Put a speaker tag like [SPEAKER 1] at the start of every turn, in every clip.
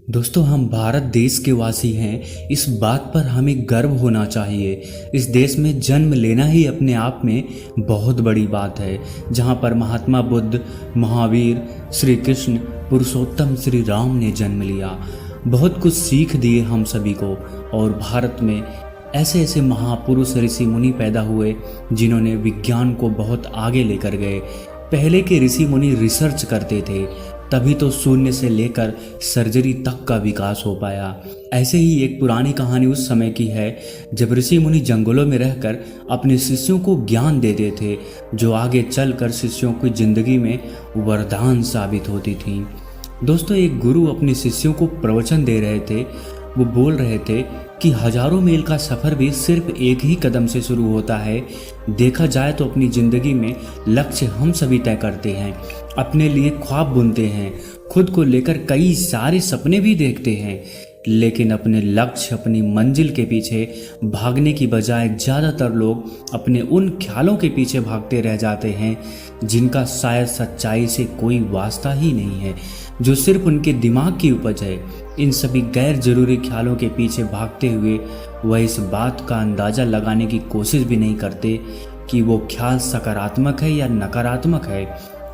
[SPEAKER 1] दोस्तों, हम भारत देश के वासी हैं। इस बात पर हमें गर्व होना चाहिए। इस देश में जन्म लेना ही अपने आप में बहुत बड़ी बात है, जहां पर महात्मा बुद्ध, महावीर, श्री कृष्ण, पुरुषोत्तम श्री राम ने जन्म लिया। बहुत कुछ सीख दिए हम सभी को। और भारत में ऐसे ऐसे महापुरुष ऋषि मुनि पैदा हुए जिन्होंने विज्ञान को बहुत आगे लेकर गए। पहले के ऋषि मुनि रिसर्च करते थे, तभी तो शून्य से लेकर सर्जरी तक का विकास हो पाया। ऐसे ही एक पुरानी कहानी उस समय की है जब ऋषि मुनि जंगलों में रहकर अपने शिष्यों को ज्ञान देते थे, जो आगे चलकर शिष्यों की जिंदगी में वरदान साबित होती थी। दोस्तों, एक गुरु अपने शिष्यों को प्रवचन दे रहे थे। वो बोल रहे थे कि हजारों मील का सफ़र भी सिर्फ एक ही कदम से शुरू होता है। देखा जाए तो अपनी ज़िंदगी में लक्ष्य हम सभी तय करते हैं, अपने लिए ख्वाब बुनते हैं, खुद को लेकर कई सारे सपने भी देखते हैं, लेकिन अपने लक्ष्य, अपनी मंजिल के पीछे भागने की बजाय ज़्यादातर लोग अपने उन ख्यालों के पीछे भागते रह जाते हैं जिनका शायद सच्चाई से कोई वास्ता ही नहीं है, जो सिर्फ उनके दिमाग की उपज है। इन सभी गैर जरूरी ख्यालों के पीछे भागते हुए वह इस बात का अंदाज़ा लगाने की कोशिश भी नहीं करते कि वो ख्याल सकारात्मक है या नकारात्मक है,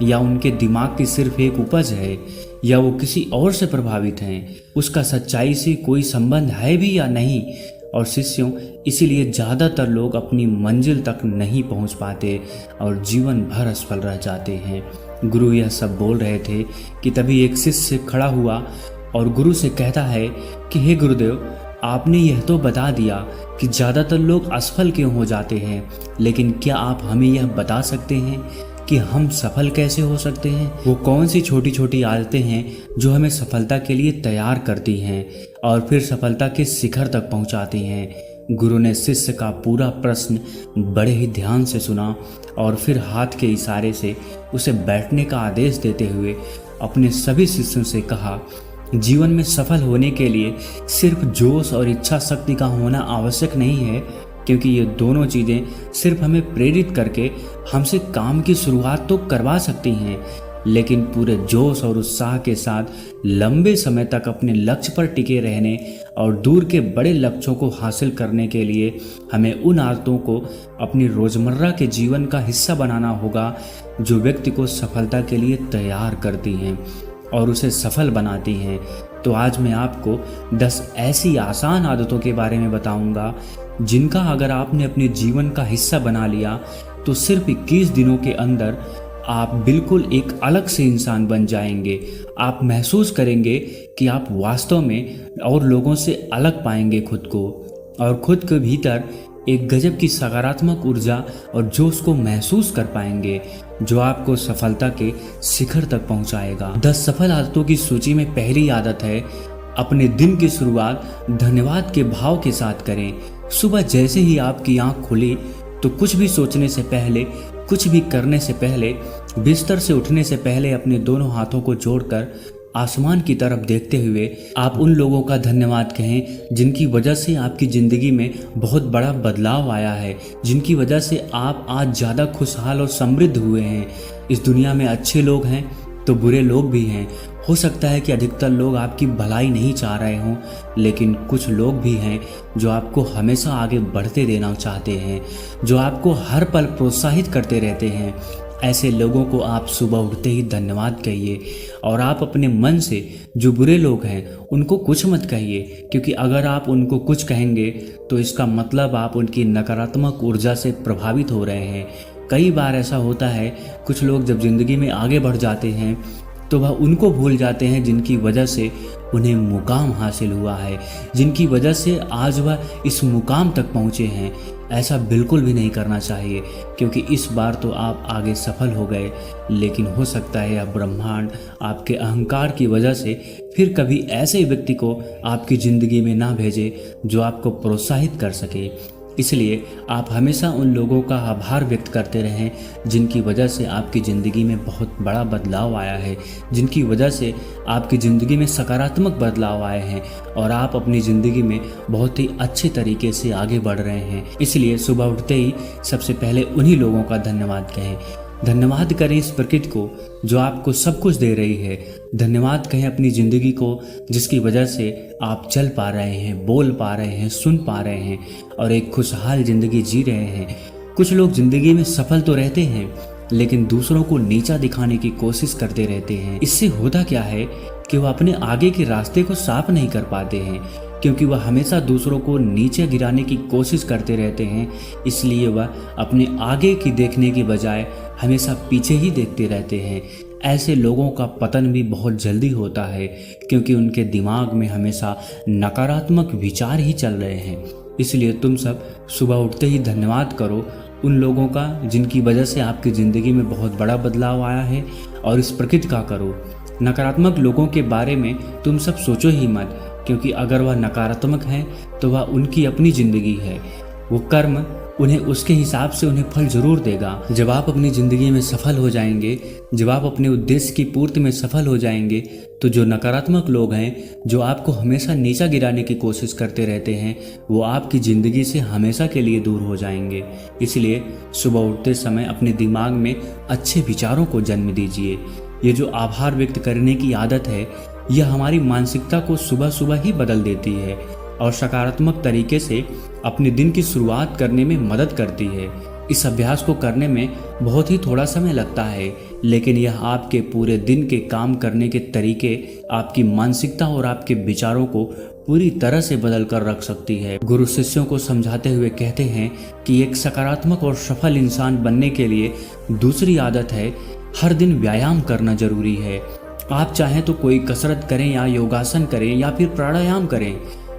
[SPEAKER 1] या उनके दिमाग की सिर्फ एक उपज है, या वो किसी और से प्रभावित हैं, उसका सच्चाई से कोई संबंध है भी या नहीं। और शिष्यों, इसीलिए ज़्यादातर लोग अपनी मंजिल तक नहीं पहुंच पाते और जीवन भर असफल रह जाते हैं। गुरु यह सब बोल रहे थे कि तभी एक शिष्य खड़ा हुआ और गुरु से कहता है कि हे गुरुदेव, आपने यह तो बता दिया कि ज़्यादातर लोग असफल क्यों हो जाते हैं, लेकिन क्या आप हमें यह बता सकते हैं कि हम सफल कैसे हो सकते हैं? वो कौन सी छोटी छोटी आदतें हैं जो हमें सफलता के लिए तैयार करती हैं और फिर सफलता के शिखर तक पहुंचाती हैं? गुरु ने शिष्य का पूरा प्रश्न बड़े ही ध्यान से सुना और फिर हाथ के इशारे से उसे बैठने का आदेश देते हुए अपने सभी शिष्यों से कहा, जीवन में सफल होने के लिए सिर्फ जोश और इच्छा शक्ति का होना आवश्यक नहीं है, क्योंकि ये दोनों चीज़ें सिर्फ हमें प्रेरित करके हमसे काम की शुरुआत तो करवा सकती हैं, लेकिन पूरे जोश और उत्साह के साथ लंबे समय तक अपने लक्ष्य पर टिके रहने और दूर के बड़े लक्ष्यों को हासिल करने के लिए हमें उन आदतों को अपनी रोज़मर्रा के जीवन का हिस्सा बनाना होगा जो व्यक्ति को सफलता के लिए तैयार करती हैं और उसे सफल बनाती हैं। तो आज मैं आपको 10 ऐसी आसान आदतों के बारे में बताऊंगा जिनका अगर आपने अपने जीवन का हिस्सा बना लिया तो सिर्फ 21 दिनों के अंदर आप बिल्कुल एक अलग से इंसान बन जाएंगे। आप महसूस करेंगे कि आप वास्तव में और लोगों से अलग पाएंगे खुद को, और खुद के भीतर एक गजब की सकारात्मक ऊर्जा और जोश को महसूस कर पाएंगे जो आपको सफलता के शिखर तक पहुंचाएगा। 10 सफल आदतों की सूची में पहली आदत है, अपने दिन की शुरुआत धन्यवाद के भाव के साथ करें। सुबह जैसे ही आपकी आंख खुली तो कुछ भी सोचने से पहले, कुछ भी करने से पहले, बिस्तर से उठने से पहले अपने दोनों हाथों को जोड़कर आसमान की तरफ देखते हुए आप उन लोगों का धन्यवाद कहें जिनकी वजह से आपकी ज़िंदगी में बहुत बड़ा बदलाव आया है, जिनकी वजह से आप आज ज़्यादा खुशहाल और समृद्ध हुए हैं। इस दुनिया में अच्छे लोग हैं तो बुरे लोग भी हैं। हो सकता है कि अधिकतर लोग आपकी भलाई नहीं चाह रहे हों, लेकिन कुछ लोग भी हैं जो आपको हमेशा आगे बढ़ते देना चाहते हैं, जो आपको हर पल प्रोत्साहित करते रहते हैं। ऐसे लोगों को आप सुबह उठते ही धन्यवाद कहिए, और आप अपने मन से जो बुरे लोग हैं उनको कुछ मत कहिए, क्योंकि अगर आप उनको कुछ कहेंगे तो इसका मतलब आप उनकी नकारात्मक ऊर्जा से प्रभावित हो रहे हैं। कई बार ऐसा होता है, कुछ लोग जब ज़िंदगी में आगे बढ़ जाते हैं तो वह उनको भूल जाते हैं जिनकी वजह से उन्हें मुकाम हासिल हुआ है, जिनकी वजह से आज वह इस मुकाम तक पहुँचे हैं। ऐसा बिल्कुल भी नहीं करना चाहिए, क्योंकि इस बार तो आप आगे सफल हो गए, लेकिन हो सकता है यह ब्रह्मांड आपके अहंकार की वजह से फिर कभी ऐसे व्यक्ति को आपकी ज़िंदगी में ना भेजे जो आपको प्रोत्साहित कर सके। इसलिए आप हमेशा उन लोगों का आभार व्यक्त करते रहें जिनकी वजह से आपकी ज़िंदगी में बहुत बड़ा बदलाव आया है, जिनकी वजह से आपकी ज़िंदगी में सकारात्मक बदलाव आए हैं और आप अपनी ज़िंदगी में बहुत ही अच्छे तरीके से आगे बढ़ रहे हैं। इसलिए सुबह उठते ही सबसे पहले उन्हीं लोगों का धन्यवाद कहें। धन्यवाद करें इस प्रकृति को जो आपको सब कुछ दे रही है। धन्यवाद कहें अपनी ज़िंदगी को जिसकी वजह से आप चल पा रहे हैं, बोल पा रहे हैं, सुन पा रहे हैं और एक खुशहाल ज़िंदगी जी रहे हैं। कुछ लोग ज़िंदगी में सफल तो रहते हैं लेकिन दूसरों को नीचा दिखाने की कोशिश करते रहते हैं। इससे होता क्या है कि वह अपने आगे के रास्ते को साफ नहीं कर पाते हैं, क्योंकि वह हमेशा दूसरों को नीचे गिराने की कोशिश करते रहते हैं। इसलिए वह अपने आगे की देखने की बजाय हमेशा पीछे ही देखते रहते हैं। ऐसे लोगों का पतन भी बहुत जल्दी होता है, क्योंकि उनके दिमाग में हमेशा नकारात्मक विचार ही चल रहे हैं। इसलिए तुम सब सुबह उठते ही धन्यवाद करो उन लोगों का जिनकी वजह से आपकी ज़िंदगी में बहुत बड़ा बदलाव आया है, और इस प्रकृति का करो। नकारात्मक लोगों के बारे में तुम सब सोचो ही मत, क्योंकि अगर वह नकारात्मक है तो वह उनकी अपनी ज़िंदगी है। वो कर्म उन्हें उसके हिसाब से उन्हें फल जरूर देगा। जब आप अपनी ज़िंदगी में सफल हो जाएंगे, जब आप अपने उद्देश्य की पूर्ति में सफल हो जाएंगे, तो जो नकारात्मक लोग हैं, जो आपको हमेशा नीचा गिराने की कोशिश करते रहते हैं, वो आपकी ज़िंदगी से हमेशा के लिए दूर हो जाएंगे। इसलिए सुबह उठते समय अपने दिमाग में अच्छे विचारों को जन्म दीजिए। ये जो आभार व्यक्त करने की आदत है, यह हमारी मानसिकता को सुबह सुबह ही बदल देती है और सकारात्मक तरीके से अपने दिन की शुरुआत करने में मदद करती है। इस अभ्यास को करने में बहुत ही थोड़ा समय लगता है, लेकिन यह आपके पूरे दिन के काम करने के तरीके, आपकी मानसिकता और आपके विचारों को पूरी तरह से बदल कर रख सकती है। गुरु शिष्यों को समझाते हुए कहते हैं कि एक सकारात्मक और सफल इंसान बनने के लिए दूसरी आदत है, हर दिन व्यायाम करना जरूरी है। आप चाहें तो कोई कसरत करें या योगासन करें या फिर प्राणायाम करें,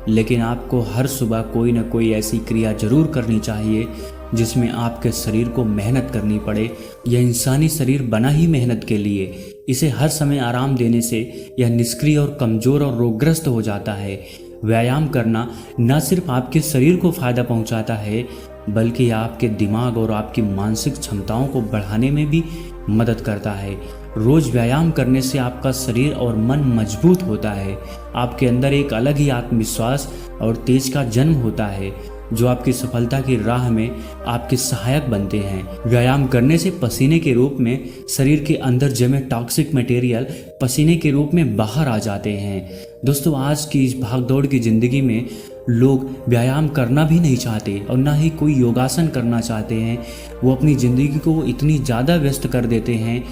[SPEAKER 1] लेकिन आपको हर सुबह कोई न कोई ऐसी क्रिया जरूर करनी चाहिए जिसमें आपके शरीर को मेहनत करनी पड़े। यह इंसानी शरीर बना ही मेहनत के लिए। इसे हर समय आराम देने से यह निष्क्रिय और कमज़ोर और रोगग्रस्त हो जाता है। व्यायाम करना न सिर्फ आपके शरीर को फायदा पहुंचाता है, बल्कि आपके दिमाग और आपकी मानसिक क्षमताओं को बढ़ाने में भी मदद करता है। रोज व्यायाम करने से आपका शरीर और मन मजबूत होता है। आपके अंदर एक अलग ही आत्मविश्वास और तेज का जन्म होता है, जो आपकी सफलता की राह में आपके सहायक बनते हैं। व्यायाम करने से पसीने के रूप में शरीर के अंदर जमे टॉक्सिक मटेरियल पसीने के रूप में बाहर आ जाते हैं। दोस्तों, आज की इस भागदौड़ की ज़िंदगी में लोग व्यायाम करना भी नहीं चाहते और ना ही कोई योगासन करना चाहते हैं। वो अपनी ज़िंदगी को इतनी ज़्यादा व्यस्त कर देते हैं।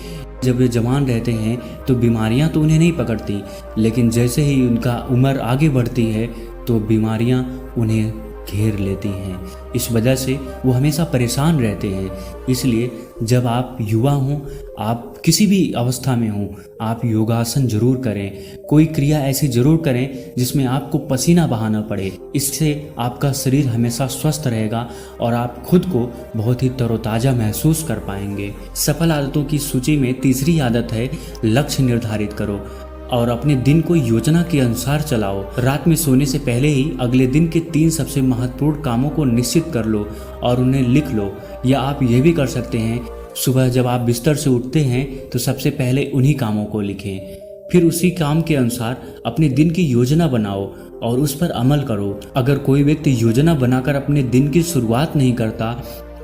[SPEAKER 1] जब वे जवान रहते हैं तो बीमारियां तो उन्हें नहीं पकड़ती, लेकिन जैसे ही उनका उम्र आगे बढ़ती है तो बीमारियां उन्हें घेर लेती हैं। इस वजह से वो हमेशा परेशान रहते हैं। इसलिए जब आप युवा हों, आप किसी भी अवस्था में हों, आप योगासन जरूर करें। कोई क्रिया ऐसी जरूर करें जिसमें आपको पसीना बहाना पड़े। इससे आपका शरीर हमेशा स्वस्थ रहेगा और आप खुद को बहुत ही तरोताज़ा महसूस कर पाएंगे। सफल आदतों की सूची में तीसरी आदत है, लक्ष्य निर्धारित करो और अपने दिन को योजना के अनुसार चलाओ। रात में सोने से पहले ही अगले दिन के 3 सबसे महत्वपूर्ण कामों को निश्चित कर लो और उन्हें लिख लो। या आप ये भी कर सकते हैं, सुबह जब आप बिस्तर से उठते हैं तो सबसे पहले उन्हीं कामों को लिखें, फिर उसी काम के अनुसार अपने दिन की योजना बनाओ और उस पर अमल करो। अगर कोई व्यक्ति योजना बनाकर अपने दिन की शुरुआत नहीं करता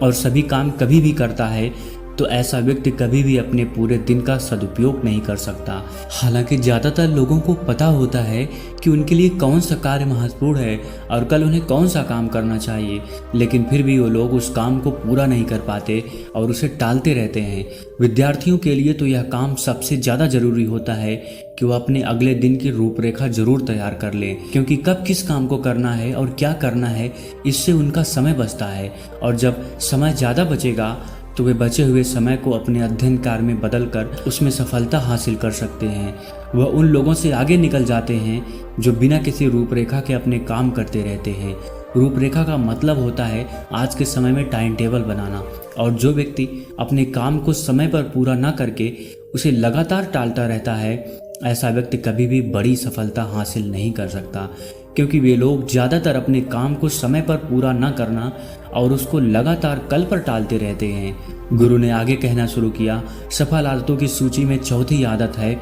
[SPEAKER 1] और सभी काम कभी भी करता है, तो ऐसा व्यक्ति कभी भी अपने पूरे दिन का सदुपयोग नहीं कर सकता। हालांकि ज़्यादातर लोगों को पता होता है कि उनके लिए कौन सा कार्य महत्वपूर्ण है और कल उन्हें कौन सा काम करना चाहिए, लेकिन फिर भी वो लोग उस काम को पूरा नहीं कर पाते और उसे टालते रहते हैं। विद्यार्थियों के लिए तो यह काम सबसे ज़्यादा ज़रूरी होता है कि वो अपने अगले दिन की रूपरेखा जरूर तैयार कर लें, क्योंकि कब किस काम को करना है और क्या करना है, इससे उनका समय बचता है। और जब समय ज़्यादा बचेगा तो वे बचे हुए समय को अपने अध्ययन कार्य में बदलकर उसमें सफलता हासिल कर सकते हैं। वह उन लोगों से आगे निकल जाते हैं जो बिना किसी रूपरेखा के अपने काम करते रहते हैं। रूपरेखा का मतलब होता है आज के समय में टाइम टेबल बनाना, और जो व्यक्ति अपने काम को समय पर पूरा न करके उसे लगातार टालता रहता है, ऐसा व्यक्ति कभी भी बड़ी सफलता हासिल नहीं कर सकता, क्योंकि वे लोग ज़्यादातर अपने काम को समय पर पूरा न करना और उसको लगातार कल पर टालते रहते हैं। गुरु ने आगे कहना शुरू किया, सफल आदतों की सूची में चौथी आदत है,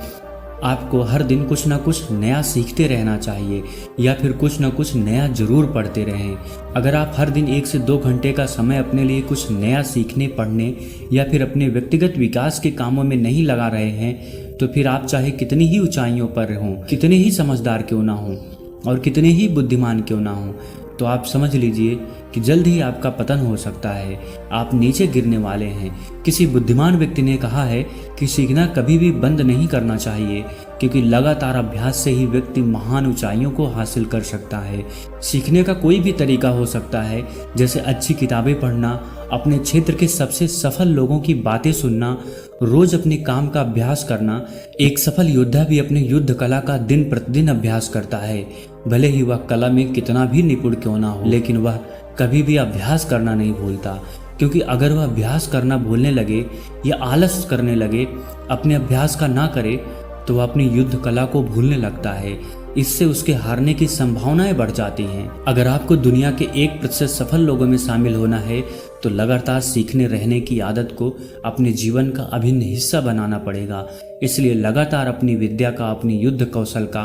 [SPEAKER 1] आपको हर दिन कुछ ना कुछ नया सीखते रहना चाहिए या फिर कुछ ना कुछ नया जरूर पढ़ते रहें। अगर आप हर दिन 1 से 2 घंटे का समय अपने लिए कुछ नया सीखने, पढ़ने या फिर अपने व्यक्तिगत विकास के कामों में नहीं लगा रहे हैं तो फिर आप चाहे कितनी ही ऊंचाइयों पर हों, कितने ही समझदार क्यों ना हों और कितने ही बुद्धिमान क्यों ना हों, तो आप समझ लीजिए कि जल्द ही आपका पतन हो सकता है। आप नीचे गिरने वाले हैं। किसी बुद्धिमान व्यक्ति ने कहा है कि सीखना कभी भी बंद नहीं करना चाहिए, क्योंकि लगातार अभ्यास से ही व्यक्ति महान ऊंचाइयों को हासिल कर सकता है। सीखने का कोई भी तरीका हो सकता है, जैसे अच्छी किताबें पढ़ना, अपने क्षेत्र के सबसे सफल लोगों की बातें सुनना, रोज अपने काम का अभ्यास करना। एक सफल योद्धा भी अपने युद्ध कला का दिन प्रतिदिन अभ्यास करता है, भले ही वह कला में कितना भी निपुण क्यों ना हो, लेकिन वह कभी भी अभ्यास करना नहीं भूलता। क्योंकि अगर वह अभ्यास करना भूलने लगे या आलस करने लगे, अपने अभ्यास का ना करे, तो वह अपनी युद्ध कला को भूलने लगता है। इससे उसके हारने की संभावनाएं बढ़ जाती हैं। अगर आपको दुनिया के 1% सफल लोगों में शामिल होना है तो लगातार सीखने रहने की आदत को अपने जीवन का अभिन्न हिस्सा बनाना पड़ेगा। इसलिए लगातार अपनी विद्या का, अपनी युद्ध कौशल का,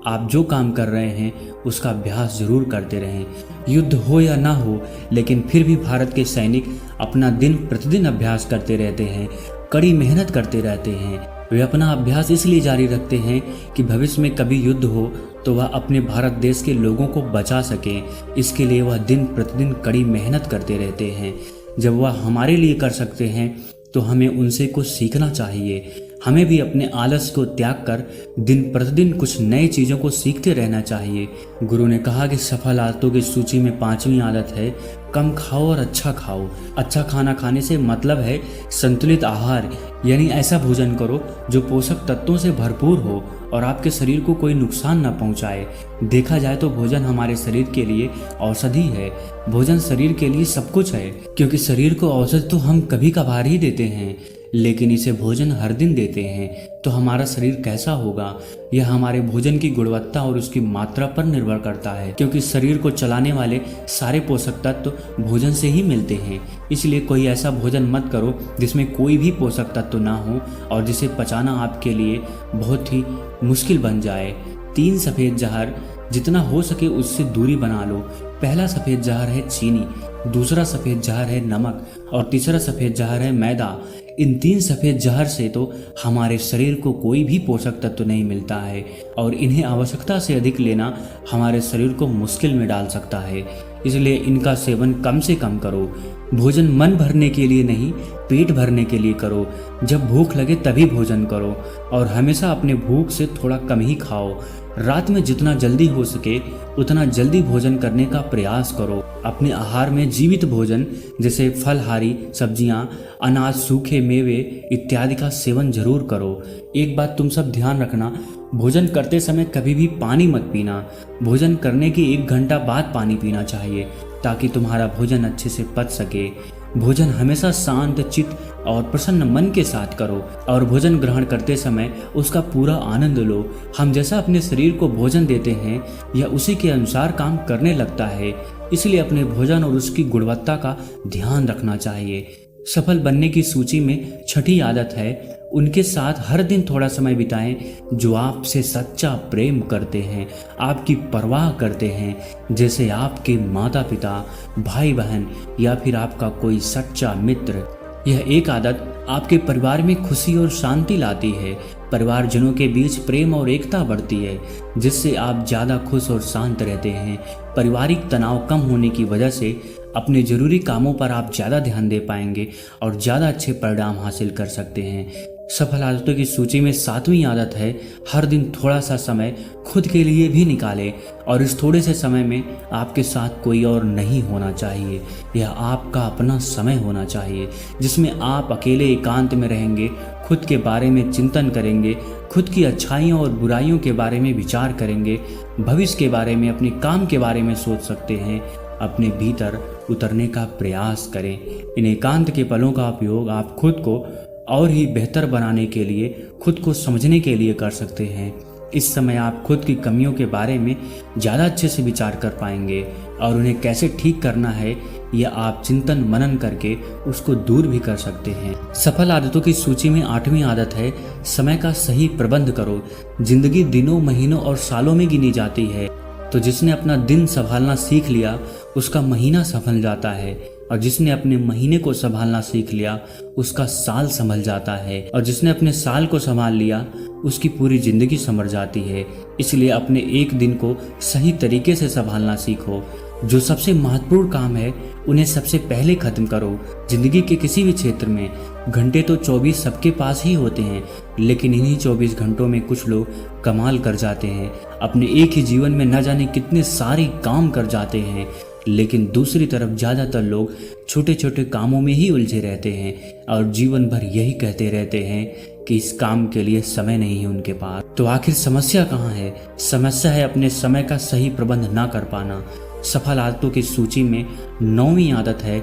[SPEAKER 1] आप जो काम कर रहे हैं उसका अभ्यास जरूर करते रहें। युद्ध हो या ना हो, लेकिन फिर भी भारत के सैनिक अपना दिन प्रतिदिन अभ्यास करते रहते हैं, कड़ी मेहनत करते रहते हैं। वे अपना अभ्यास इसलिए जारी रखते हैं कि भविष्य में कभी युद्ध हो तो वह अपने भारत देश के लोगों को बचा सकें। इसके लिए वह दिन प्रतिदिन कड़ी मेहनत करते रहते हैं। जब वह हमारे लिए कर सकते हैं तो हमें उनसे कुछ सीखना चाहिए। हमें भी अपने आलस को त्याग कर दिन प्रतिदिन कुछ नई चीज़ों को सीखते रहना चाहिए। गुरु ने कहा कि सफल आदतों की सूची में 5वीं आदत है कम खाओ और अच्छा खाओ। अच्छा खाना खाने से मतलब है संतुलित आहार, यानी ऐसा भोजन करो जो पोषक तत्वों से भरपूर हो और आपके शरीर को कोई नुकसान न पहुंचाए। देखा जाए तो भोजन हमारे शरीर के लिए औषधि है। भोजन शरीर के लिए सब कुछ है, क्योंकि शरीर को औषधि तो हम कभी कभार ही देते हैं, लेकिन इसे भोजन हर दिन देते हैं तो हमारा शरीर कैसा होगा, यह हमारे भोजन की गुणवत्ता और उसकी मात्रा पर निर्भर करता है। क्योंकि शरीर को चलाने वाले सारे पोषक तत्व भोजन से ही मिलते हैं। इसलिए कोई ऐसा भोजन मत करो जिसमें कोई भी पोषक तत्व ना हो और जिसे पचाना आपके लिए बहुत ही मुश्किल बन जाए। 3 सफ़ेद जहर जितना हो सके उससे दूरी बना लो। पहला सफ़ेद जहर है चीनी, दूसरा सफ़ेद जहर है नमक और तीसरा सफ़ेद जहर है मैदा। इन 3 सफ़ेद जहर से तो हमारे शरीर को कोई भी पोषक तत्व नहीं मिलता है और इन्हें आवश्यकता से अधिक लेना हमारे शरीर को मुश्किल में डाल सकता है। इसलिए इनका सेवन कम से कम करो। भोजन मन भरने के लिए नहीं, पेट भरने के लिए करो। जब भूख लगे तभी भोजन करो और हमेशा अपने भूख से थोड़ा कम ही खाओ। रात में जितना जल्दी हो सके उतना जल्दी भोजन करने का प्रयास करो। अपने आहार में जीवित भोजन जैसे फलहारी सब्जियां, अनाज, सूखे मेवे इत्यादि का सेवन जरूर करो। एक बात तुम सब ध्यान रखना, भोजन करते समय कभी भी पानी मत पीना। भोजन करने के 1 घंटा बाद पानी पीना चाहिए ताकि तुम्हारा भोजन अच्छे से पच सके। भोजन हमेशा शांत चित्त और प्रसन्न मन के साथ करो और भोजन ग्रहण करते समय उसका पूरा आनंद लो। हम जैसा अपने शरीर को भोजन देते हैं यह उसी के अनुसार काम करने लगता है। इसलिए अपने भोजन और उसकी गुणवत्ता का ध्यान रखना चाहिए। सफल बनने की सूची में 6ठी आदत है उनके साथ हर दिन थोड़ा समय बिताएं जो आपसे सच्चा प्रेम करते हैं, आपकी परवाह करते हैं, जैसे आपके माता पिता, भाई बहन या फिर आपका कोई सच्चा मित्र। यह एक आदत आपके परिवार में खुशी और शांति लाती है। परिवारजनों के बीच प्रेम और एकता बढ़ती है जिससे आप ज़्यादा खुश और शांत रहते हैं। पारिवारिक तनाव कम होने की वजह से अपने जरूरी कामों पर आप ज़्यादा ध्यान दे पाएंगे और ज़्यादा अच्छे परिणाम हासिल कर सकते हैं। सफल आदतों की सूची में 7वीं आदत है हर दिन थोड़ा सा समय खुद के लिए भी निकालें और इस थोड़े से समय में आपके साथ कोई और नहीं होना चाहिए। यह आपका अपना समय होना चाहिए जिसमें आप अकेले एकांत में रहेंगे, खुद के बारे में चिंतन करेंगे, खुद की अच्छाइयों और बुराइयों के बारे में विचार करेंगे, भविष्य के बारे में, अपने काम के बारे में सोच सकते हैं। अपने भीतर उतरने का प्रयास करें। इन एकांत के पलों का उपयोग आप खुद को और ही बेहतर बनाने के लिए, खुद को समझने के लिए कर सकते हैं। इस समय आप खुद की कमियों के बारे में ज़्यादा अच्छे से विचार कर पाएंगे। और उन्हें कैसे ठीक करना है यह आप चिंतन मनन करके उसको दूर भी कर सकते हैं। सफल आदतों की सूची में 8वीं आदत है समय का सही प्रबंध करो। जिंदगी दिनों, महीनों और सालों में गिनी जाती है, तो जिसने अपना दिन संभालना सीख लिया उसका महीना संभल जाता है, और जिसने अपने महीने को संभालना सीख लिया उसका साल संभल जाता है, और जिसने अपने साल को संभाल लिया उसकी पूरी जिंदगी संभल जाती है। इसलिए अपने एक दिन को सही तरीके से संभालना सीखो। जो सबसे महत्वपूर्ण काम है उन्हें सबसे पहले खत्म करो। जिंदगी के किसी भी क्षेत्र में घंटे तो 24 सबके पास ही होते हैं, लेकिन इन्हीं 24 घंटों में कुछ लोग कमाल कर जाते हैं। अपने एक ही जीवन में न जाने कितने सारे काम कर जाते हैं, लेकिन दूसरी तरफ ज़्यादातर लोग छोटे छोटे कामों में ही उलझे रहते हैं और जीवन भर यही कहते रहते हैं कि इस काम के लिए समय नहीं है उनके पास। तो आखिर समस्या कहाँ है? समस्या है अपने समय का सही प्रबंध ना कर पाना। सफल आदतों की सूची में 9वीं आदत है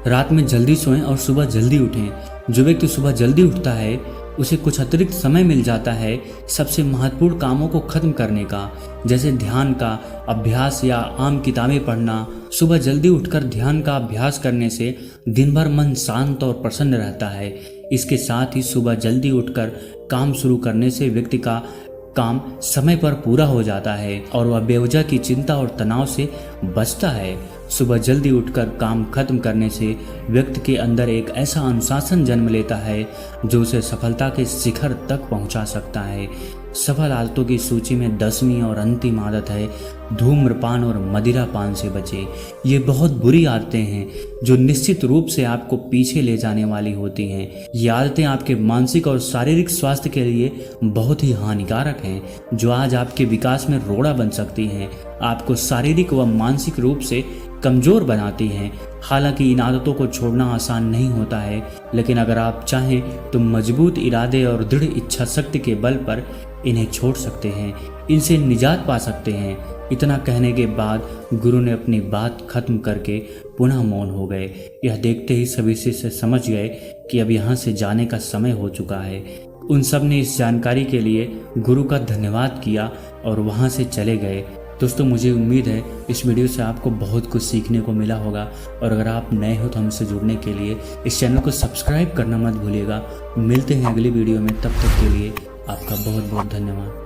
[SPEAKER 1] रात में जल्दी सोएं और सुबह जल्दी उठें। जो व्यक्ति सुबह जल्दी उठता है उसे कुछ अतिरिक्त समय मिल जाता है सबसे महत्वपूर्ण कामों को खत्म करने का, जैसे ध्यान का अभ्यास या आम किताबें पढ़ना। सुबह जल्दी उठकर ध्यान का अभ्यास करने से दिन भर मन शांत और प्रसन्न रहता है। इसके साथ ही सुबह जल्दी उठकर काम शुरू करने से व्यक्ति का काम समय पर पूरा हो जाता है और वह बेवजह की चिंता और तनाव से बचता है। सुबह जल्दी उठकर काम खत्म करने से व्यक्ति के अंदर एक ऐसा अनुशासन जन्म लेता है जो उसे सफलता के शिखर तक पहुंचा सकता है। सफल आदतों की सूची में 10वीं और अंतिम आदत है धूम्रपान और मदिरापान से बचें। ये बहुत बुरी आदतें हैं जो निश्चित रूप से आपको पीछे ले जाने वाली होती हैं। ये आदतें आपके मानसिक और शारीरिक स्वास्थ्य के लिए बहुत ही हानिकारक हैं, जो आज आपके विकास में रोड़ा बन सकती हैं, आपको शारीरिक व मानसिक रूप से कमजोर बनाती हैं। हालांकि इन आदतों को छोड़ना आसान नहीं होता है, लेकिन अगर आप चाहें तो मजबूत इरादे और दृढ़ इच्छा शक्ति के बल पर इन्हें छोड़ सकते हैं, इनसे निजात पा सकते हैं। इतना कहने के बाद गुरु ने अपनी बात खत्म करके पुनः मौन हो गए। यह देखते ही सभी शिष्य समझ गए कि अब यहाँ से जाने का समय हो चुका है। उन सब ने इस जानकारी के लिए गुरु का धन्यवाद किया और वहाँ से चले गए। दोस्तों, मुझे उम्मीद है इस वीडियो से आपको बहुत कुछ सीखने को मिला होगा, और अगर आप नए हो तो हमसे जुड़ने के लिए इस चैनल को सब्सक्राइब करना मत भूलिएगा। मिलते हैं अगली वीडियो में, तब तक के लिए आपका बहुत बहुत धन्यवाद।